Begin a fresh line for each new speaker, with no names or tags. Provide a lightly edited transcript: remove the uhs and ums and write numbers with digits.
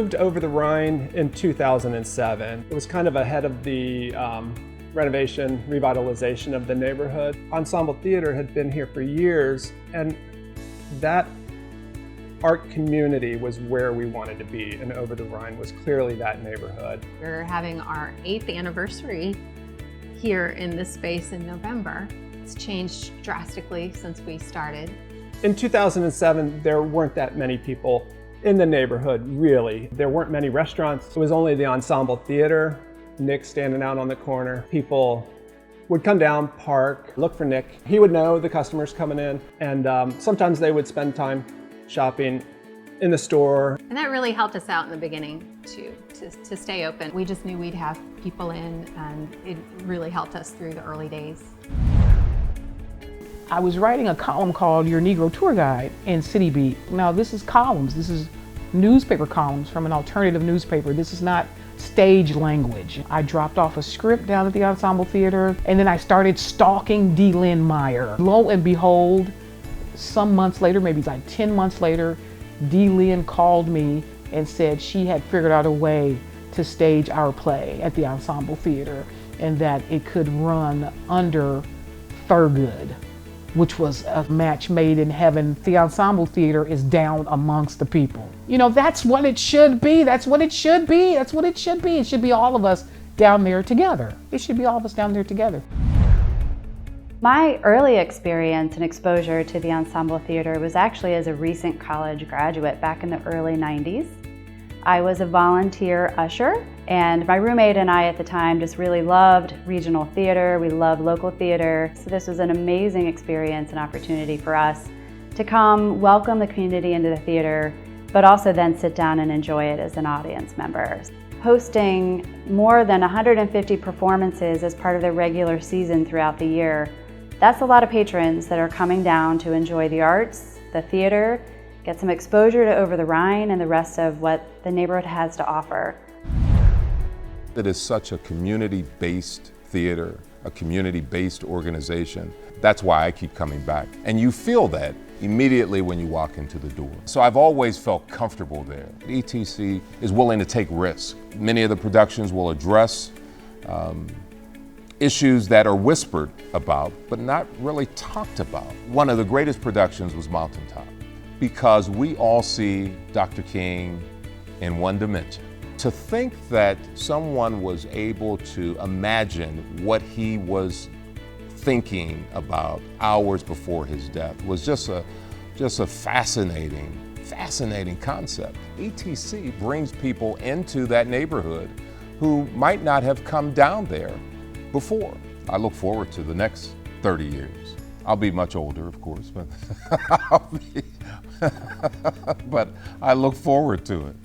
moved to Over-the-Rhine in 2007. It was kind of ahead of the renovation, revitalization of the neighborhood. Ensemble Theatre had been here for years, and that art community was where we wanted to be, and Over-the-Rhine was clearly that neighborhood.
We're having our 8th anniversary here in this space in November. It's changed drastically since we started.
In 2007, there weren't that many people in the neighborhood, really. There weren't many restaurants. It was only the Ensemble Theatre, Nick standing out on the corner. People would come down, park, look for Nick. He would know the customers coming in, and sometimes they would spend time shopping in the store.
And that really helped us out in the beginning to stay open. We just knew we'd have people in, and it really helped us through the early days.
I was writing a column called Your Negro Tour Guide in CityBeat. Now this is columns, this is newspaper columns from an alternative newspaper. This is not stage language. I dropped off a script down at the Ensemble Theatre, and then I started stalking D. Lynn Meyer. Lo and behold, some months later, maybe like 10 months later, D. Lynn called me and said she had figured out a way to stage our play at the Ensemble Theatre and that it could run under Thurgood, which was a match made in heaven. The Ensemble Theatre is down amongst the people. You know, that's what it should be. That's what it should be. That's what it should be. It should be all of us down there together. It should be all of us down there together.
My early experience and exposure to the Ensemble Theatre was actually as a recent college graduate back in the early 90s. I was a volunteer usher, and my roommate and I at the time just really loved regional theater. We loved local theater. So this was an amazing experience and opportunity for us to come welcome the community into the theater, but also then sit down and enjoy it as an audience member. Hosting more than 150 performances as part of the regular season throughout the year, that's a lot of patrons that are coming down to enjoy the arts, the theater, get some exposure to Over-the-Rhine and the rest of what the neighborhood has to offer.
It is such a community-based theater, a community-based organization. That's why I keep coming back. And you feel that immediately when you walk into the door. So I've always felt comfortable there. ETC is willing to take risks. Many of the productions will address issues that are whispered about, but not really talked about. One of the greatest productions was Mountaintop, because we all see Dr. King in one dimension. To think that someone was able to imagine what he was thinking about hours before his death was just a fascinating concept. ETC brings people into that neighborhood who might not have come down there before. I look forward to the next 30 years. I'll be much older, of course, but but I look forward to it.